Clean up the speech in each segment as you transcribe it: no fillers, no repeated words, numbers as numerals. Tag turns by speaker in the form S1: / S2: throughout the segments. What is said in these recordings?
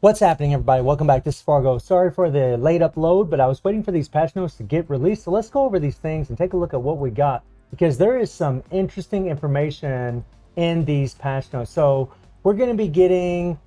S1: What's happening, everybody? Welcome back. This is Fargo. Sorry for the late upload, but I was waiting for these patch notes to get released. So let's go over these things and take a look at what we got, because there is some interesting information in these patch notes. So we're going to be getting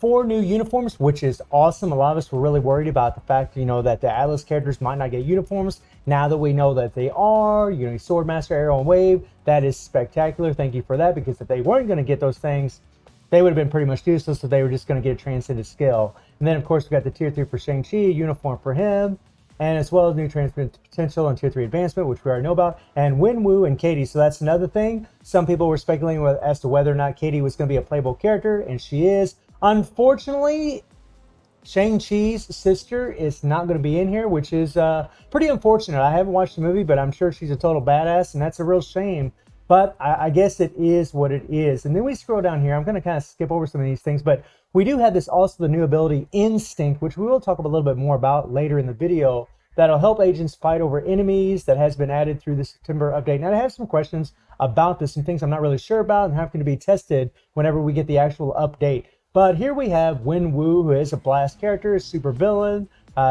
S1: 4 new uniforms, which is awesome. A lot of us were really worried about the fact, that the Atlas characters might not get uniforms. Now that we know that they are, Swordmaster, Arrow, and Wave, that is spectacular. Thank you for that, because if they weren't going to get those things, they would have been pretty much useless if they were just going to get a transcended skill. And then, of course, we got the Tier 3 for Shang-Chi, uniform for him, and as well as new transcendent potential and Tier 3 advancement, which we already know about, and Wenwu and Katie. So that's another thing. Some people were speculating as to whether or not Katie was going to be a playable character, and she is. Unfortunately, Shang-Chi's sister is not going to be in here, which is pretty unfortunate. I haven't watched the movie, but I'm sure she's a total badass, and that's a real shame. But I guess it is what it is. And then we scroll down here. I'm going to kind of skip over some of these things, but we do have this also the new ability Instinct, which we will talk a little bit more about later in the video, that'll help agents fight over enemies, that has been added through the September update. Now I have some questions about this, some things I'm not really sure about and having to be tested whenever we get the actual update. But here we have Wenwu, who is a blast character, a super villain.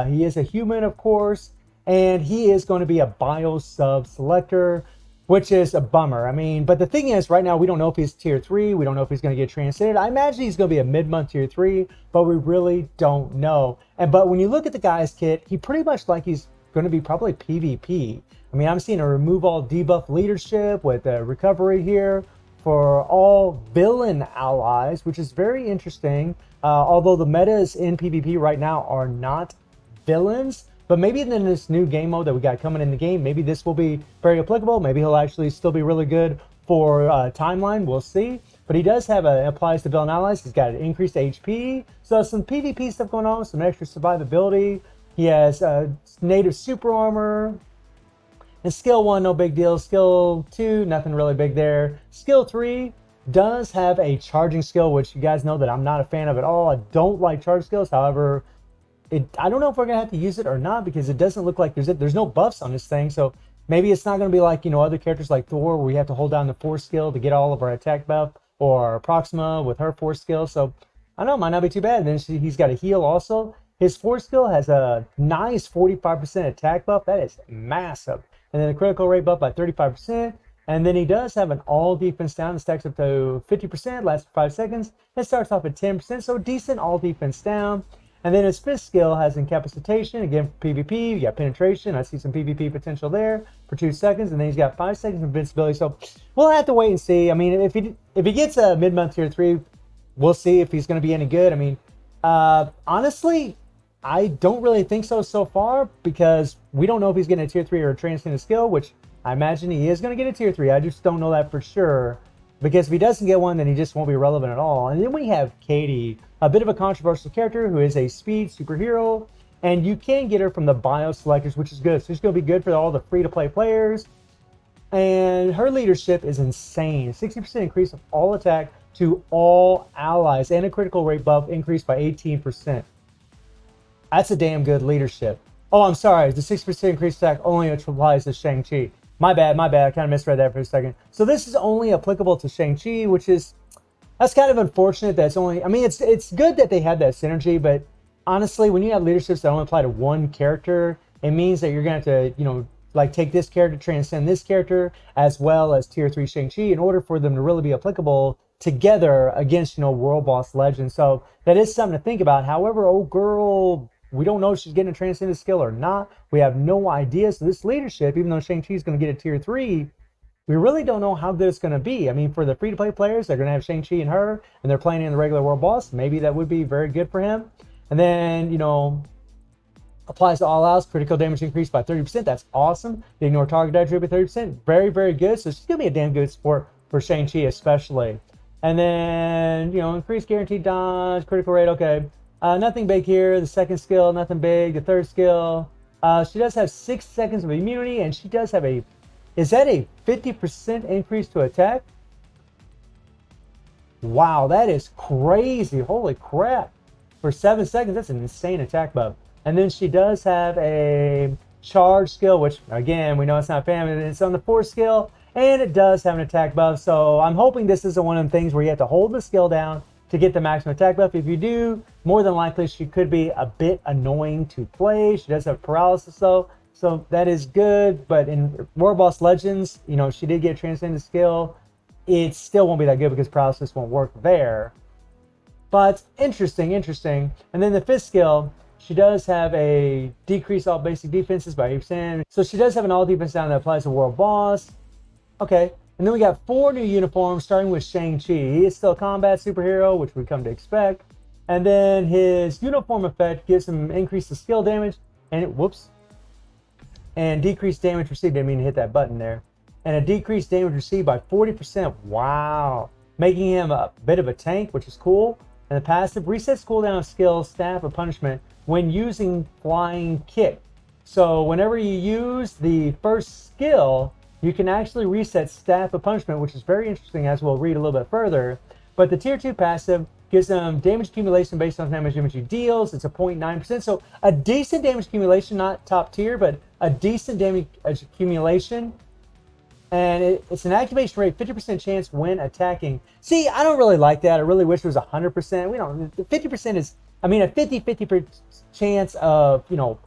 S1: He is a human, of course, and he is going to be a bio sub selector, which is a bummer. I mean, but the thing is, right now, we don't know if he's Tier 3. We don't know if he's going to get transcended. I imagine he's going to be a mid-month Tier 3, but we really don't know. But when you look at the guy's kit, he pretty much like he's going to be probably PvP. I mean, I'm seeing a remove all debuff leadership with a recovery here for all villain allies, which is very interesting. Although the metas in PvP right now are not villains, but maybe in this new game mode that we got coming in the game, maybe this will be very applicable. Maybe he'll actually still be really good for timeline. We'll see. But he does have applies to villain allies. He's got an increased HP. So some PvP stuff going on, some extra survivability. He has native super armor. And skill 1, no big deal. Skill 2, nothing really big there. Skill 3 does have a charging skill, which you guys know that I'm not a fan of at all. I don't like charge skills. However, I don't know if we're going to have to use it or not, because it doesn't look like there's no buffs on this thing. So maybe it's not going to be like, other characters like Thor, where we have to hold down the force skill to get all of our attack buff, or Proxima with her force skill. So I don't know, might not be too bad. And then he's got a heal also. His force skill has a nice 45% attack buff. That is massive. And then a critical rate buff by 35%. And then he does have an all defense down that stacks up to 50%, lasts for 5 seconds. It starts off at 10%, so decent all defense down. And then his fifth skill has incapacitation, again for PvP. You got penetration. I see some PvP potential there for 2 seconds. And then he's got 5 seconds of invincibility. So we'll have to wait and see. I mean, if he gets a mid-month Tier 3, we'll see if he's going to be any good. I mean, honestly, I don't really think so far, because we don't know if he's getting a Tier 3 or a transcendent skill, which I imagine he is going to get a Tier 3. I just don't know that for sure, because if he doesn't get one, then he just won't be relevant at all. And then we have Katie, a bit of a controversial character who is a speed superhero, and you can get her from the bio selectors, which is good. So she's going to be good for all the free-to-play players. And her leadership is insane. 60% increase of all attack to all allies, and a critical rate buff increased by 18%. That's a damn good leadership. Oh, I'm sorry. The 6% increased attack only applies to Shang-Chi. My bad. I kind of misread that for a second. So this is only applicable to Shang-Chi, which is, that's kind of unfortunate. That's only, I mean, it's good that they have that synergy, but honestly, when you have leaderships that only apply to one character, it means that you're going to have to, like take this character, transcend this character, as well as Tier 3 Shang-Chi, in order for them to really be applicable together against, World Boss Legend. So that is something to think about. However, old girl, we don't know if she's getting a transcendent skill or not. We have no idea. So this leadership, even though Shang-Chi is going to get a Tier 3, we really don't know how good it's going to be. I mean, for the free-to-play players, they're going to have Shang-Chi and her, and they're playing in the regular World Boss. Maybe that would be very good for him. And then, applies to all outs, critical damage increased by 30%. That's awesome. The ignore target dodge by 30%. Very, very good. So she's going to be a damn good support for Shang-Chi especially. And then, increased guaranteed dodge, critical rate, okay. Nothing big here. The second skill, nothing big. The third skill, she does have 6 seconds of immunity, and she does have is that a 50% increase to attack? Wow, that is crazy. Holy crap. For 7 seconds, that's an insane attack buff. And then she does have a charge skill, which, again, we know it's not family. It's on the 4th skill, and it does have an attack buff. So I'm hoping this isn't one of the things where you have to hold the skill down to get the maximum attack buff. If you do, more than likely she could be a bit annoying to play. She does have paralysis though, so that is good. But in World Boss Legends, you know, she did get transcended skill. It still won't be that good because paralysis won't work there. But interesting. And then the 5th skill, she does have a decrease all basic defenses by 8%. So she does have an all defense down that applies to World Boss. Okay. And then we got 4 new uniforms, starting with Shang-Chi. He is still a combat superhero, which we come to expect. And then his uniform effect gives him increase the skill damage and and decreased damage received. Didn't mean to hit that button there. And a decreased damage received by 40%. Wow. Making him a bit of a tank, which is cool. And the passive resets cooldown of skill, staff, or punishment when using flying kick. So whenever you use the first skill, you can actually reset staff of punishment, which is very interesting, as we'll read a little bit further. But the tier 2 passive gives them damage accumulation based on damage he deals. It's a 0.9%. So a decent damage accumulation, not top tier, but a decent damage accumulation. And it's an activation rate, 50% chance when attacking. See, I don't really like that. I really wish it was 100%. We don't, 50% is, I mean, a 50-50 chance of, you know,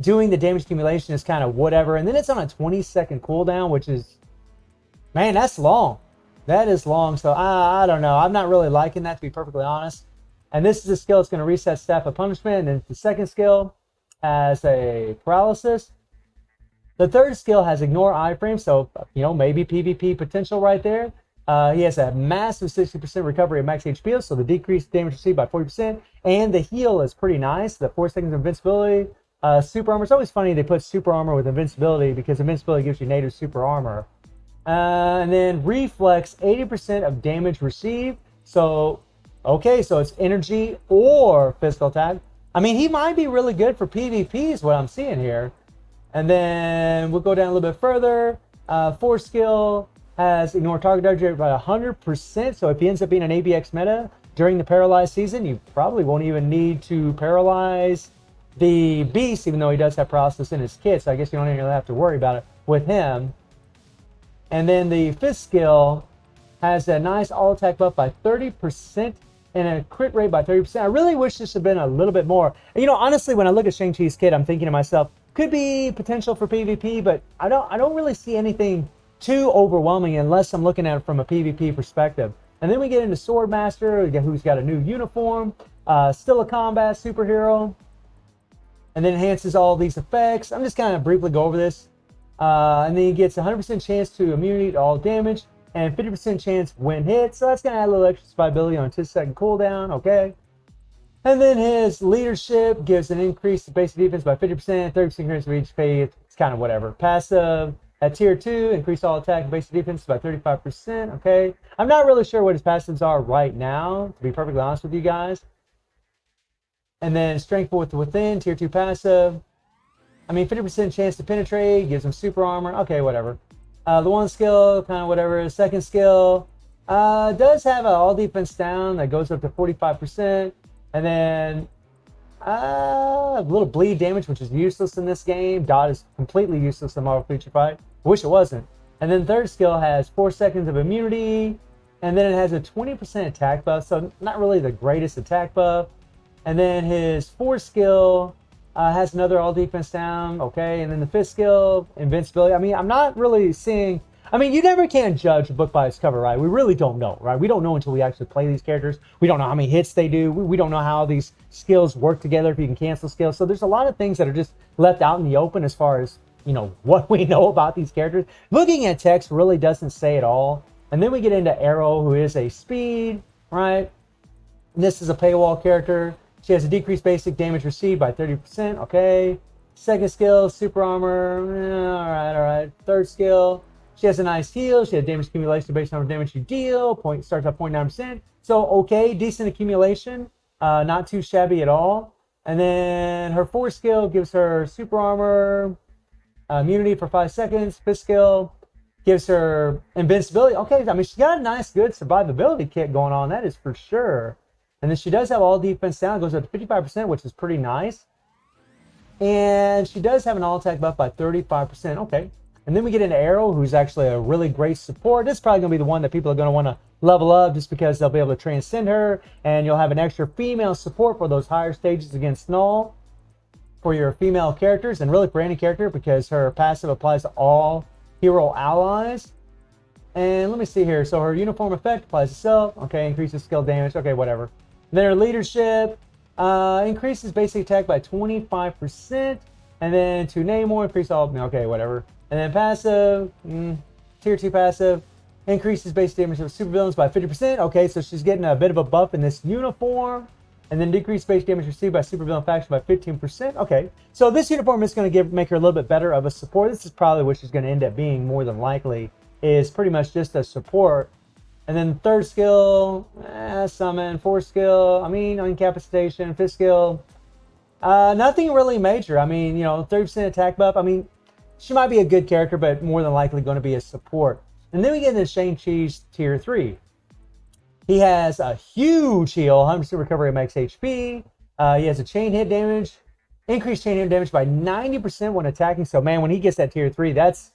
S1: doing the damage accumulation is kind of whatever. And then it's on a 20-second cooldown, which is, man, that's long. That is long. So I don't know. I'm not really liking that, to be perfectly honest. And this is a skill that's going to reset staff of punishment. And then the second skill has a paralysis. The third skill has ignore iframe, so, you know, maybe PvP potential right there. He has a massive 60% recovery of max HP, so the decreased damage received by 40%. And the heal is pretty nice. The 4 seconds of invincibility. Super armor. It's always funny they put super armor with invincibility because invincibility gives you native super armor. And then reflex, 80% of damage received. So, okay, so it's energy or physical attack. I mean, he might be really good for PvP is what I'm seeing here. And then we'll go down a little bit further. 4 skill has ignore target dodge rate by 100%. So if he ends up being an ABX meta during the paralyzed season, you probably won't even need to paralyze the beast, even though he does have paralysis in his kit. So I guess you don't even have to worry about it with him. And then the 5th skill has a nice all attack buff by 30% and a crit rate by 30%. I really wish this had been a little bit more. You know, honestly, when I look at Shang-Chi's kit, I'm thinking to myself, could be potential for PvP, but I don't really see anything too overwhelming unless I'm looking at it from a PvP perspective. And then we get into Swordmaster, who's got a new uniform, still a combat superhero, and then enhances all these effects. I'm just kind of briefly go over this. And then he gets 100% chance to immunity to all damage and 50% chance when hit. So that's going to add a little extra survivability on a 2-second cooldown. Okay. And then his leadership gives an increase to basic defense by 50%, 30% increase for each phase. It's kind of whatever. Passive at tier 2, increase all attack and basic defense by 35%. Okay. I'm not really sure what his passives are right now, to be perfectly honest with you guys. And then strength within, tier 2 passive. I mean, 50% chance to penetrate, gives him super armor. Okay, whatever. The 1 skill, kind of whatever. The 2nd skill does have an all defense down that goes up to 45%. And then a little bleed damage, which is useless in this game. Dot is completely useless in Marvel Future Fight. I wish it wasn't. And then 3rd skill has 4 seconds of immunity. And then it has a 20% attack buff, so not really the greatest attack buff. And then his 4th skill has another all defense down. Okay, and then the 5th skill, invincibility. I mean, I'm not really seeing... I mean, you never can judge a book by its cover, right? We really don't know, right? We don't know until we actually play these characters. We don't know how many hits they do. We don't know how these skills work together, if you can cancel skills. So there's a lot of things that are just left out in the open as far as, you know, what we know about these characters. Looking at text really doesn't say it all. And then we get into Arrow, who is a speed, right? And this is a paywall character. She has a decreased basic damage received by 30%. Okay. 2nd skill, super armor. All right. 3rd skill. She has a nice heal. She has damage accumulation based on the damage you deal. Starts at 0.9%. So, okay, decent accumulation. Not too shabby at all. And then her 4th skill gives her super armor, immunity for 5 seconds. 5th skill gives her invincibility. Okay, I mean, she's got a nice, good survivability kit going on. That is for sure. And then she does have all defense down. It goes up to 55%, which is pretty nice. And she does have an all attack buff by 35%. Okay. And then we get an Arrow, who's actually a really great support. This is probably going to be the one that people are going to want to level up just because they'll be able to transcend her, and you'll have an extra female support for those higher stages against Null for your female characters, and really for any character, because her passive applies to all hero allies. And let me see here. So her uniform effect applies to self. Okay, increases skill damage. Okay, whatever. And then her leadership increases basic attack by 25%. And then to Namor, increase all. Okay, whatever. And then passive, tier 2 passive, increases base damage of supervillains by 50%. Okay, so she's getting a bit of a buff in this uniform. And then decrease base damage received by supervillain faction by 15%. Okay, so this uniform is going to make her a little bit better of a support. This is probably what she's going to end up being more than likely, is pretty much just a support. And then third skill, summon. Fourth skill, incapacitation. Fifth skill, nothing really major. 30% attack buff. She might be a good character, but more than likely going to be a support. And then we get into Shang-Chi's tier 3. He has a huge heal, 100% recovery of max HP. He has a chain hit damage, increased chain hit damage by 90% when attacking. So man, when he gets that tier 3, that's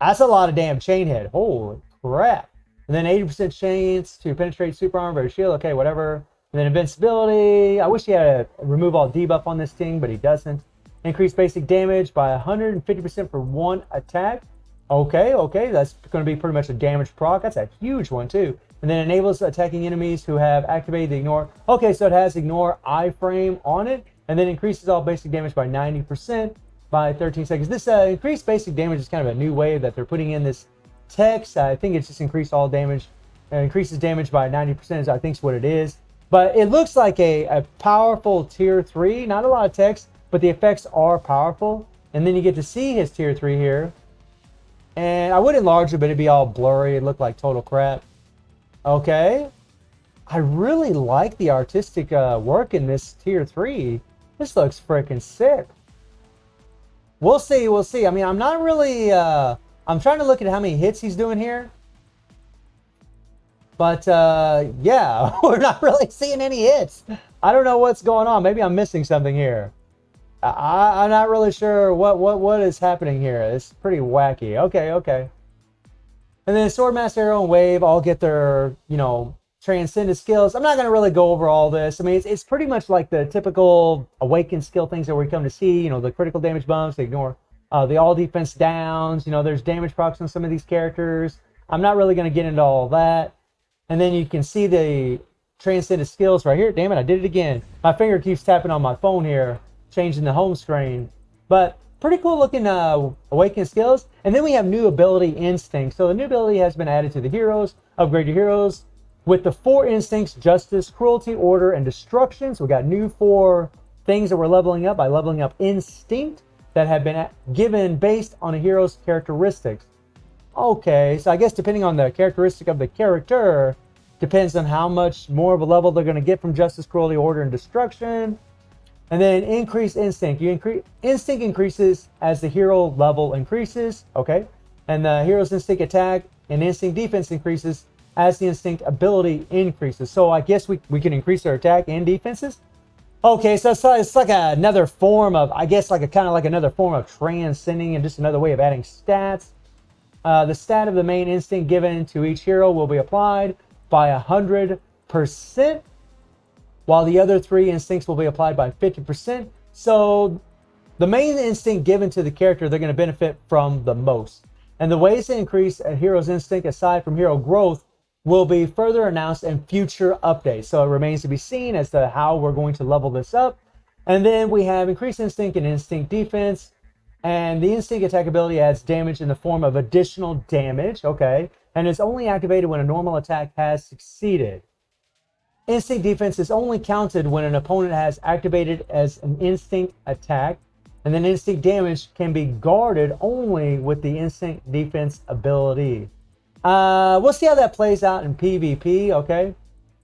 S1: a lot of damn chain hit. Holy crap. And then 80% chance to penetrate super armor or shield. Okay, whatever. And then invincibility. I wish he had a remove all debuff on this thing, but he doesn't. Increased basic damage by 150% for one attack. Okay, that's going to be pretty much a damage proc. That's a huge one too. And then enables attacking enemies who have activated the ignore. Okay, so it has ignore iframe on it, and then increases all basic damage by 90% by 13 seconds. This increased basic damage is kind of a new way that they're putting in this text. I think it's just increased all damage, increases damage by 90%. I think is what it is. But it looks like a powerful tier 3. Not a lot of text, but the effects are powerful. And then you get to see his tier 3 here. And I would enlarge it, but it'd be all blurry. It'd look like total crap. Okay. I really like the artistic work in this tier 3. This looks freaking sick. We'll see. I'm not really... I'm trying to look at how many hits he's doing here. But, yeah, we're not really seeing any hits. I don't know what's going on. Maybe I'm missing something here. I'm not really sure what is happening here. It's pretty wacky. Okay. And then Swordmaster, Arrow, and Wave all get their, transcendent skills. I'm not going to really go over all this. It's pretty much like the typical awakened skill things that we come to see. The critical damage bumps, they ignore the all defense downs. There's damage procs on some of these characters. I'm not really going to get into all that. And then you can see the transcendent skills right here. Damn it, I did it again. My finger keeps tapping on my phone here, changing the home screen. But pretty cool looking awakened skills. And then we have new ability instinct. So the new ability has been added to the heroes. Upgrade your heroes with the 4 instincts: justice, cruelty, order, and destruction. So we got new 4 things that we're leveling up by leveling up instinct that have been given based on a hero's characteristics. Okay, so I guess depending on the characteristic of the character, depends on how much more of a level they're going to get from justice, cruelty, order, and destruction. And then increase instinct. Instinct increases as the hero level increases. Okay, and the hero's instinct attack and instinct defense increases as the instinct ability increases. So I guess we can increase our attack and defenses. Okay, so it's like another form of, I guess, kind of like another form of transcending, and just another way of adding stats. The stat of the main instinct given to each hero will be applied by 100%, while the other 3 instincts will be applied by 50%. So the main instinct given to the character, they're going to benefit from the most. And the ways to increase a hero's instinct aside from hero growth will be further announced in future updates. So it remains to be seen as to how we're going to level this up. And then we have increased instinct and instinct defense. And the instinct attack ability adds damage in the form of additional damage. Okay. And it's only activated when a normal attack has succeeded. Instinct defense is only counted when an opponent has activated as an instinct attack. And then instinct damage can be guarded only with the instinct defense ability. We'll see how that plays out in PvP, okay?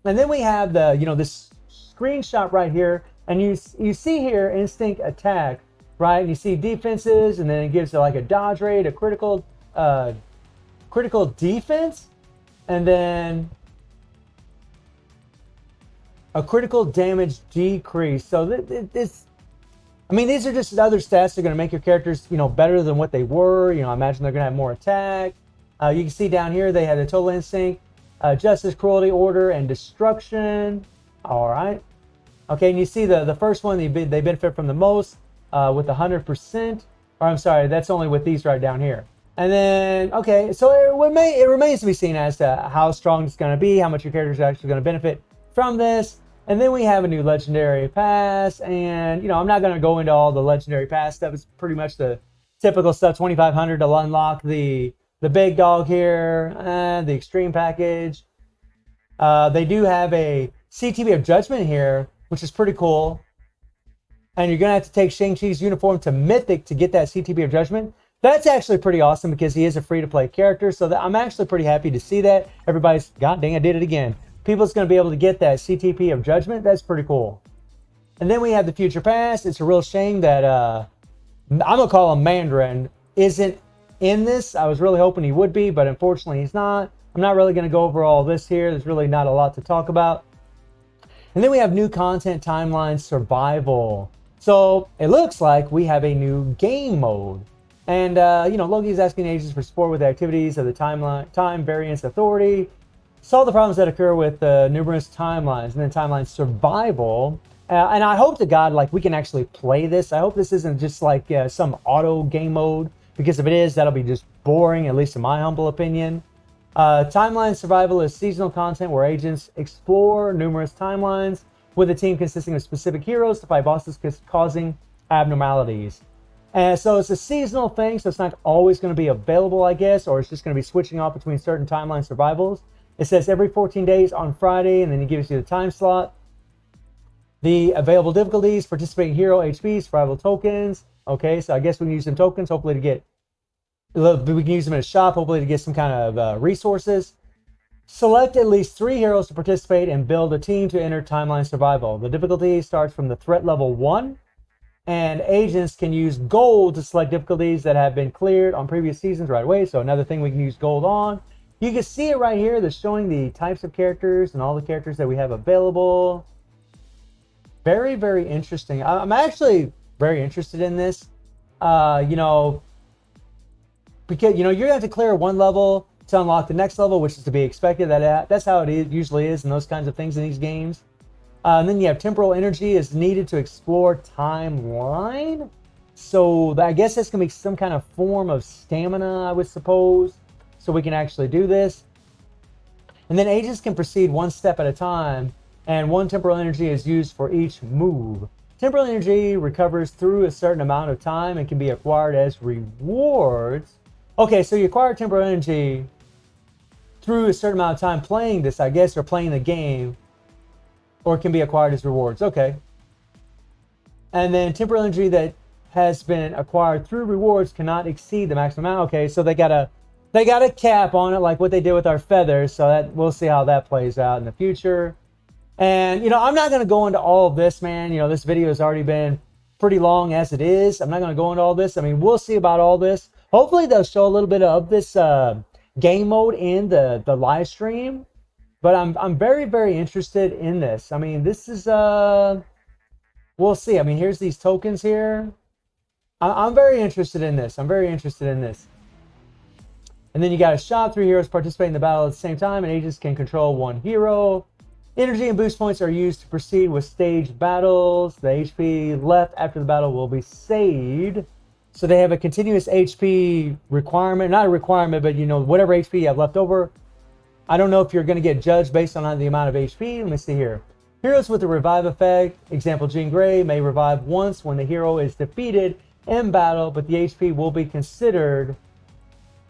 S1: And then we have the, this screenshot right here, and you see here instinct attack, right? And you see defenses, and then it gives it like a dodge rate, a critical defense, and then a critical damage decrease. So this I mean, these are just other stats that are going to make your characters, better than what they were. I imagine they're going to have more attack. You can see down here they had a total instinct, justice, cruelty, order, and destruction. All right. Okay, and you see the first one, they benefit from the most with 100%. Or I'm sorry, that's only with these right down here. And then, okay, so it remains to be seen as to how strong it's going to be, how much your character is actually going to benefit from this. And then we have a new legendary pass, and I'm not going to go into all the legendary pass stuff. It's pretty much the typical stuff. 2,500 to unlock the big dog here, and the extreme package. They do have a CTB of Judgment here, which is pretty cool. And you're going to have to take Shang-Chi's uniform to Mythic to get that CTB of Judgment. That's actually pretty awesome because he is a free-to-play character. So I'm actually pretty happy to see that. Everybody's, god dang, I did it again. People's going to be able to get that CTP of Judgment. That's pretty cool. And then we have the Future Pass. It's a real shame that, I'm going to call him Mandarin, isn't in this. I was really hoping he would be, but unfortunately he's not. I'm not really going to go over all this here. There's really not a lot to talk about. And then we have new content, timeline, survival. So it looks like we have a new game mode. And, Loki's asking agents for support with the activities of the time variance authority. Solve the problems that occur with numerous timelines. And then timeline survival. And I hope to God, we can actually play this. I hope this isn't just some auto game mode. Because if it is, that'll be just boring, at least in my humble opinion. Timeline survival is seasonal content where agents explore numerous timelines with a team consisting of specific heroes to fight bosses causing abnormalities. And so it's a seasonal thing, so it's not always going to be available, I guess, or it's just going to be switching off between certain timeline survivals. It says every 14 days on Friday, and then it gives you the time slot. The available difficulties, participating hero HP, survival tokens. Okay, so I guess we can use some tokens, hopefully to get, we can use them in a shop, hopefully to get some kind of resources. Select at least 3 heroes to participate and build a team to enter timeline survival. The difficulty starts from the threat level 1, and agents can use gold to select difficulties that have been cleared on previous seasons right away. So another thing we can use gold on. You can see it right here. They're showing the types of characters and all the characters that we have available. Very, very interesting. I'm actually very interested in this. Because, you're going to have to clear one level to unlock the next level, which is to be expected. That's how it usually is in those kinds of things in these games. And then you have temporal energy is needed to explore timeline. So I guess that's going to be some kind of form of stamina, I would suppose. So we can actually do this. And then agents can proceed one step at a time. And 1 temporal energy is used for each move. Temporal energy recovers through a certain amount of time and can be acquired as rewards. Okay, so you acquire temporal energy through a certain amount of time playing this, I guess, or playing the game, or it can be acquired as rewards. Okay. And then temporal energy that has been acquired through rewards cannot exceed the maximum amount. Okay, so they got a cap on it, like what they did with our feathers. So that we'll see how that plays out in the future. And I'm not going to go into all of this, man. This video has already been pretty long as it is. I'm not going to go into all this. I mean, we'll see about all this. Hopefully they'll show a little bit of this game mode in the live stream. But I'm very, very interested in this. I mean, this is we'll see. I mean, here's these tokens here. I'm very interested in this. I'm very interested in this. And then you got a shop. 3 heroes participate in the battle at the same time, and agents can control 1 hero. Energy and boost points are used to proceed with staged battles. The HP left after the battle will be saved. So they have a continuous HP requirement. Not a requirement, but whatever HP you have left over. I don't know if you're going to get judged based on the amount of HP. Let me see here. Heroes with the revive effect, example Jean Grey, may revive once when the hero is defeated in battle, but the HP will be considered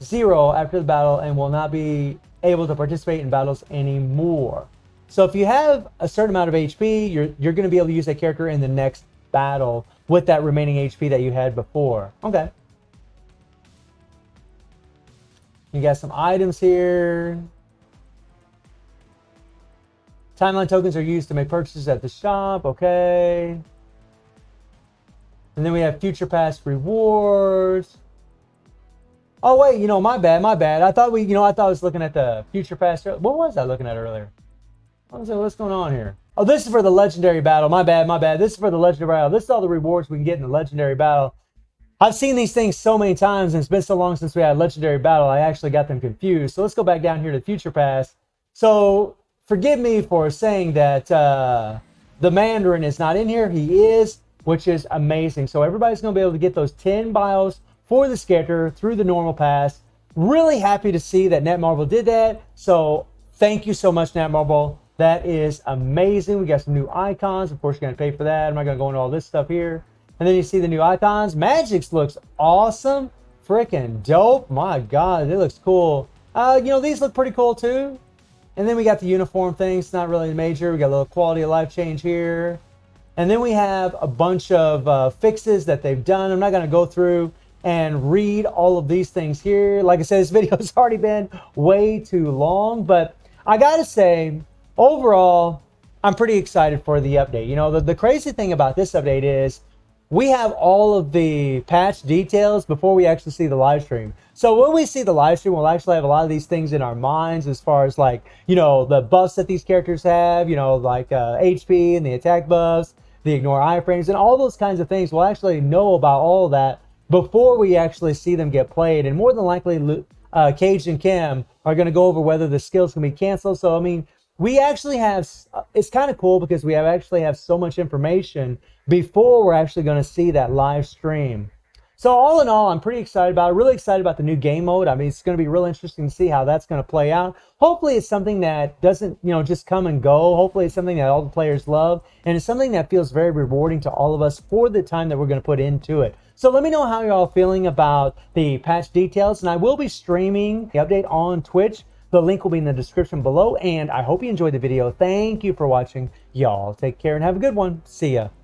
S1: 0 after the battle and will not be able to participate in battles anymore. So if you have a certain amount of HP, you're going to be able to use that character in the next battle with that remaining HP that you had before. Okay. You got some items here. Timeline tokens are used to make purchases at the shop. Okay. And then we have Future Pass rewards. Oh wait, my bad. I thought I was looking at the Future Pass. What was I looking at earlier? What's going on here? Oh, this is for the legendary battle. My bad, my bad. This is for the legendary battle. This is all the rewards we can get in the legendary battle. I've seen these things so many times, and it's been so long since we had a legendary battle, I actually got them confused. So let's go back down here to Future Pass. So forgive me for saying that the Mandarin is not in here. He is, which is amazing. So everybody's going to be able to get those 10 bios for this character through the normal pass. Really happy to see that Netmarble did that. So thank you so much, Netmarble. That is amazing. We got some new icons. Of course, you're going to pay for that. I'm not going to go into all this stuff here. And then you see the new icons. Magix looks awesome. Freaking dope. My God, it looks cool. You know, these look pretty cool too. And then we got the uniform things. It's not really major. We got a little quality of life change here. And then we have a bunch of fixes that they've done. I'm not going to go through and read all of these things here. Like I said, this video has already been way too long. But I got to say, overall, I'm pretty excited for the update. You know, the crazy thing about this update is we have all of the patch details before we actually see the live stream. So when we see the live stream, we'll actually have a lot of these things in our minds as far as like, you know, the buffs that these characters have, you know, like HP and the attack buffs, the ignore iframes, and all those kinds of things. We'll actually know about all of that before we actually see them get played. And more than likely, Cage and Kim are going to go over whether the skills can be canceled. So, I mean, we actually have, it's kind of cool because we actually have so much information before we're actually going to see that live stream. So all in all, I'm pretty excited about it. Really excited about the new game mode. I mean, it's going to be real interesting to see how that's going to play out. Hopefully it's something that doesn't, you know, just come and go. Hopefully it's something that all the players love. And it's something that feels very rewarding to all of us for the time that we're going to put into it. So let me know how you're all feeling about the patch details. And I will be streaming the update on Twitch. The link will be in the description below. And I hope you enjoyed the video. Thank you for watching. Y'all take care and have a good one. See ya.